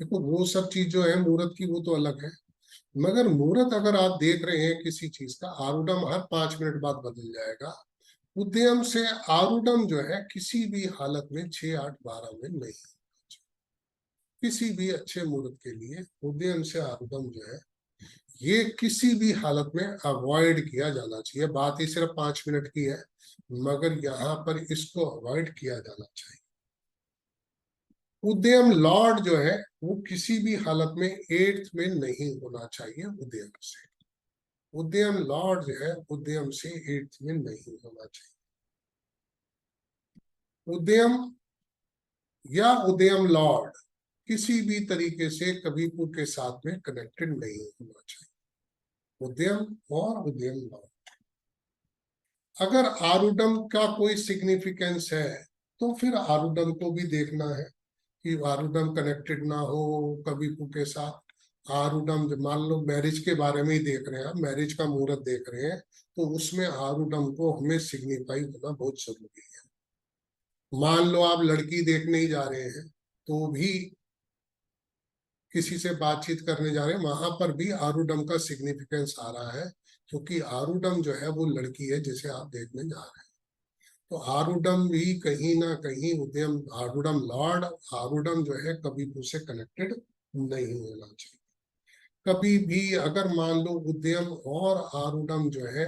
देखो वो सब चीज जो है मुहूर्त की वो तो अलग है, मगर मुहूर्त अगर आप देख रहे हैं किसी चीज का, आरूढम हर 5 मिनट बाद बदल जाएगा। उद्यम से आरूढम जो है किसी भी हालत में 6, 8, 12 में नहीं। किसी भी अच्छे मुहूर्त के लिए उद्यम से आरूढम जो है ये किसी भी हालत में अवॉइड किया जाना चाहिए। बात ही सिर्फ 5 मिनट की है, मगर यहाँ पर इसको अवॉइड किया जाना चाहिए। उद्यम लॉर्ड जो है वो किसी भी हालत में 8th में नहीं होना चाहिए उद्यम से। उद्यम लॉर्ड जो है उद्यम से 8th में नहीं होना चाहिए। उद्यम या उद्यम लॉर्ड किसी भी तरीके से कविपुर के साथ में कनेक्टेड नहीं होना चाहिए। उद्यम और उद्यम लॉर्ड। अगर आरूढम का कोई सिग्निफिकेंस है तो फिर आरूढम को भी देखना है कि आरूढम कनेक्टेड ना हो कविपुर के साथ। आरूढम मान लो मैरिज के बारे में ही देख रहे हैं, आप मैरिज का मुहूर्त देख रहे हैं, तो उसमें आरूढम को हमें सिग्निफाई होना बहुत जरूरी है। मान लो आप लड़की देखने ही जा रहे हैं तो भी किसी से बातचीत करने जा रहे हैं, वहां पर भी आरूढम का सिग्निफिकेंस आ रहा है, क्योंकि आरूढम जो है वो लड़की है जिसे आप देखने जा रहे हैं। तो आरूढम भी कहीं ना कहीं उद्यम आरूढम लॉर्ड आरूढम जो है कभी उससे कनेक्टेड नहीं होना चाहिए। कभी भी अगर मान लो उद्यम और आरूढम जो है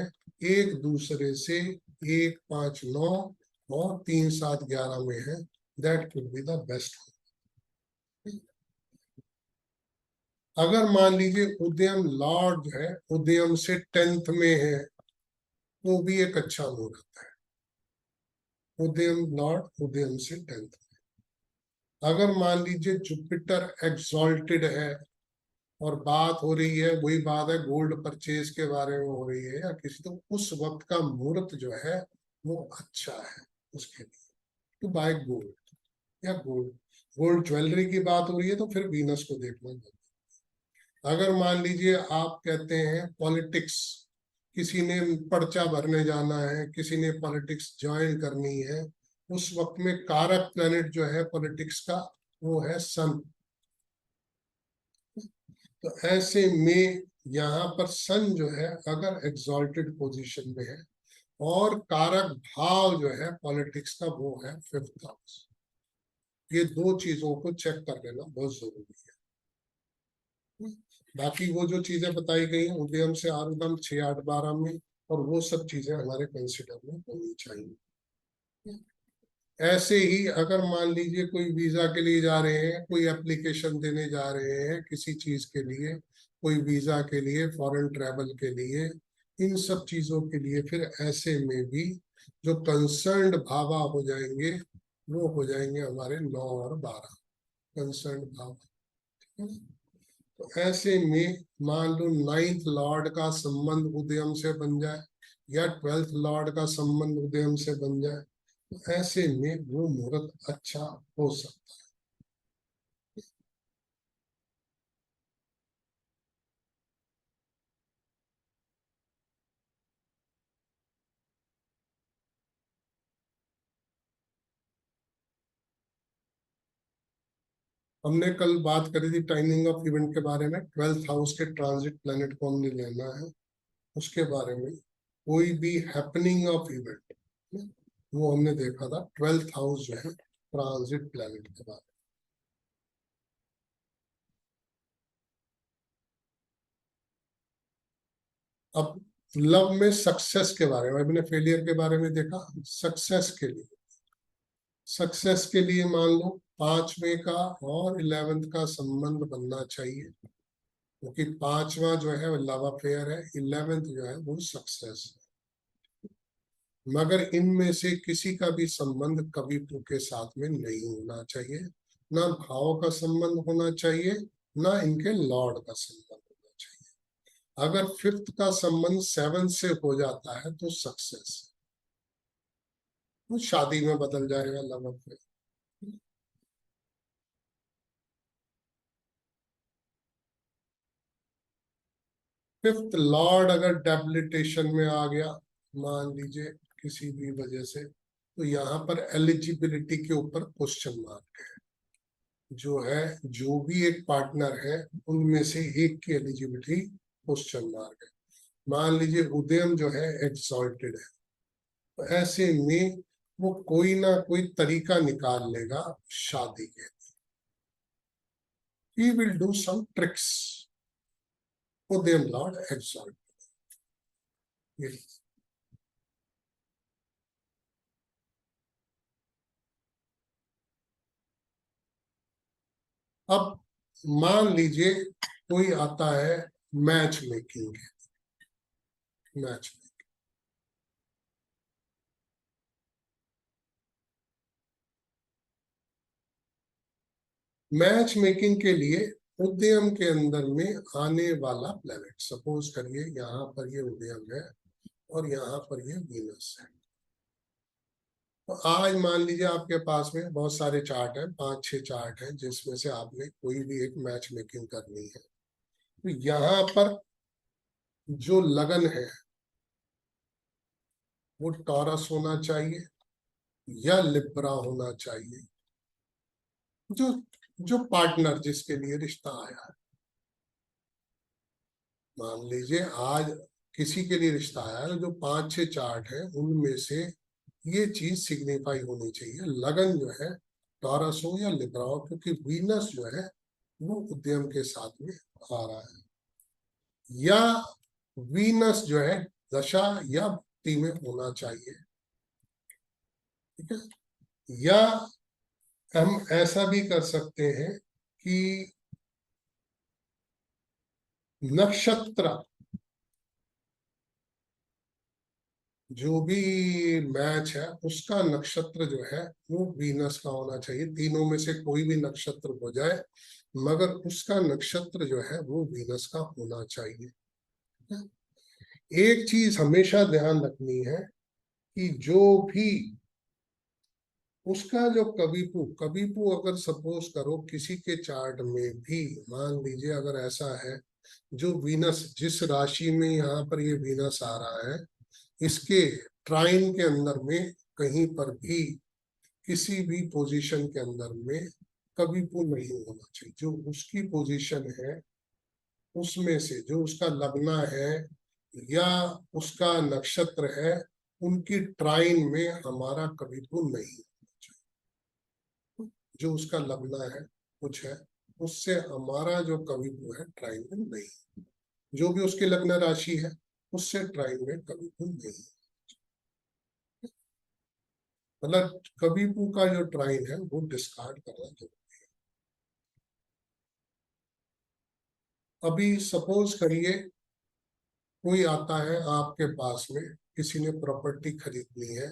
एक दूसरे से 1, 5, 9 और 3, 7, 11 में है, that could be the best. अगर मान लीजिए उद्यम लॉर्ड जो है उद्यम से 10th में है, वो भी एक अच्छा मुहूर्त है। उद्यम लॉर्ड उद्यम से 10th। अगर मान लीजिए जुपिटर एक्सॉल्टेड है और बात हो रही है, वही बात है गोल्ड परचेज के बारे में हो रही है या किसी, तो उस वक्त का मुहूर्त जो है वो अच्छा है उसके लिए टू बाय गोल्ड या गोल्ड गोल्ड ज्वेलरी की बात हो रही है तो फिर वीनस को देखना चाहिए। अगर मान लीजिए आप कहते हैं पॉलिटिक्स, किसी ने पर्चा भरने जाना है, किसी ने पॉलिटिक्स ज्वाइन करनी है, उस वक्त में कारक प्लेनेट जो है पॉलिटिक्स का वो है सन। तो ऐसे में यहाँ पर सन जो है अगर एग्जॉल्टेड पोजीशन में है और कारक भाव जो है पॉलिटिक्स का वो है 5th हाउस, ये दो चीजों को चेक कर लेना बहुत जरूरी है। बाकी वो जो चीजें बताई गई हैं उद्यम से आरूढम 6, 8, 12 में, और वो सब चीजें हमारे कंसिडर में होनी चाहिए। ऐसे ही अगर मान लीजिए कोई वीजा के लिए जा रहे हैं, कोई एप्लीकेशन देने जा रहे हैं किसी चीज के लिए, कोई वीजा के लिए, फॉरेन ट्रेवल के लिए, इन सब चीजों के लिए फिर ऐसे में भी जो कंसर्न्ड भावा हो जाएंगे वो हो जाएंगे हमारे 9 और 12 कंसर्न्ड भावा। तो ऐसे में मान लो 9th लॉर्ड का संबंध उदयम से बन जाए या 12th लॉर्ड का संबंध उदयम से बन जाए, तो ऐसे में वो मुहूर्त अच्छा हो सकता है। हमने कल बात करी थी टाइमिंग ऑफ इवेंट के बारे में, 12th हाउस के ट्रांजिट प्लेनेट को हमने लेना है उसके बारे में। कोई भी हैपनिंग ऑफ इवेंट वो हमने देखा था 12th हाउस जो है ट्रांजिट प्लेनेट के बारे में। अब लव में सक्सेस के बारे में, मैंने फेलियर के बारे में देखा। सक्सेस के लिए मान लो 5वें का और 11th का संबंध बनना चाहिए, क्योंकि 5वां जो है लव अफेयर है, 11th जो है वो सक्सेस है। मगर इनमें से किसी का भी संबंध कभी के साथ में नहीं होना चाहिए, ना भाव का संबंध होना चाहिए, ना इनके लॉर्ड का संबंध होना चाहिए। अगर 5th का संबंध 7 से हो जाता है तो सक्सेस, वो शादी में बदल जाएगा लव अफेयर। 5th लॉर्ड अगर डेबिलिटेशन में आ गया मान लीजिए किसी भी वजह से, तो यहाँ पर एलिजिबिलिटी के ऊपर क्वेश्चन मार्क है। जो है, जो भी एक पार्टनर है उनमें से एक की एलिजिबिलिटी क्वेश्चन मार्क है। मान लीजिए उदयम जो है एक्सॉल्टेड है, तो ऐसे में वो कोई ना कोई तरीका निकाल लेगा शादी के। He will do some tricks. Udyam Lord exalted. अब मान लीजिए कोई आता है match making, match match making के लिए उदयम के अंदर में आने वाला प्लेनेट, सपोज करिए यहाँ पर ये उदयम है और यहाँ पर ये वीनस है। तो आज मान लीजिए आपके पास में बहुत सारे चार्ट हैं, 5-6 चार्ट हैं, जिसमें से आपने कोई भी एक मैच मेकिंग करनी है। तो यहाँ पर जो लगन है वो टॉरस होना चाहिए या लिब्रा होना चाहिए, जो जो पार्टनर जिसके लिए रिश्ता आया है। मान लीजिए आज किसी के लिए रिश्ता आया है, जो 5-6 चार्ट है उनमें से ये चीज सिग्निफाई होनी चाहिए, लगन जो है टॉरस हो या लिब्रा हो, क्योंकि वीनस जो है वो उद्यम के साथ में आ रहा है, या वीनस जो है दशा या भक्ति में होना चाहिए। ठीक है, या हम ऐसा भी कर सकते हैं कि नक्षत्र, जो भी मैच है उसका नक्षत्र जो है वो वीनस का होना चाहिए। तीनों में से कोई भी नक्षत्र हो जाए, मगर उसका नक्षत्र जो है वो वीनस का होना चाहिए। एक चीज हमेशा ध्यान रखनी है कि जो भी उसका जो कविपु अगर सपोज करो किसी के चार्ट में भी, मान लीजिए अगर ऐसा है जो वीनस जिस राशि में यहाँ पर ये वीनस आ रहा है, इसके ट्राइन के अंदर में कहीं पर भी किसी भी पोजीशन के अंदर में कविपु नहीं होना चाहिए। जो उसकी पोजीशन है उसमें से जो उसका लगना है या उसका नक्षत्र है, उनकी ट्राइन में हमारा कविपु नहीं होना चाहिए। जो उसका लगना है कुछ है, उससे हमारा जो कविपु है ट्राइन में नहीं, जो भी उसकी लग्न राशि है उससे ट्राइन में कविपु नहीं। मतलब कविपु का जो ट्राइन है वो डिस्कार्ड करना जरूरी है। अभी सपोज करिए कोई आता है आपके पास में, किसी ने प्रॉपर्टी खरीदनी है,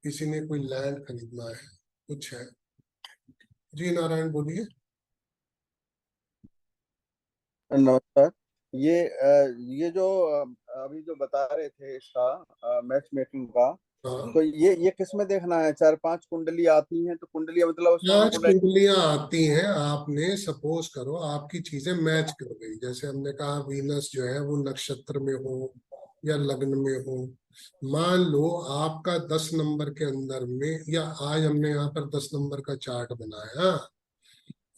किसी ने कोई लैंड खरीदना है, कुछ है। जी नारायण बोलिए। नमस्कार। ये जो अभी जो बता रहे थे इसका मैच मेकिंग का, हाँ, तो ये किस में देखना है? 4-5 कुंडली आती हैं तो कुंडलियां मतलब उसमें 5 हमको कुंडलियां आती हैं, आपने सपोज करो आपकी चीजें मैच कर गई, जैसे हमने कहा वीनस जो है वो नक्षत्र में हो या लग्न में हो। मान लो आपका 10 नंबर के अंदर में, या आज हमने यहाँ पर 10 नंबर का चार्ट बनाया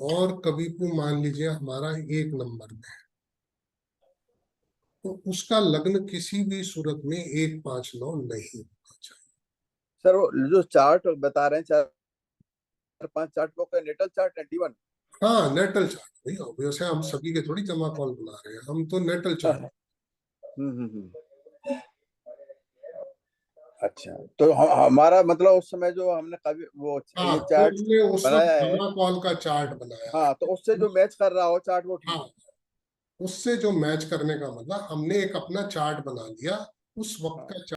और कविपु मान लीजिए हमारा 1 नंबर में, तो उसका लग्न किसी भी सूरत में 1-5-9 नहीं होना चाहिए। सर वो जो चार्ट बता रहे हैं 4-5 चार्ट, वो क्या नेटल चार्ट है? D1? हाँ, नेटल चार्ट भाई, ऑब्वियस है, हम सभी के थोड़ी जमा कॉल बना रहे हैं, हम तो नेटल चार्ट। हम्म। अच्छा, तो हमारा मतलब उस समय जो हमने कभी वो हाँ, ये तो चार्ट हमने उस वक्त बनाया है, जमा कॉल का चार्ट बनाया हाँ, तो उससे है। जो मैच कर रहा हो चार्ट वो ठीक हाँ, है। उससे जो मैच करने का मतलब हमने एक अपना चार्ट बना लिया उस वक्त हाँ। का।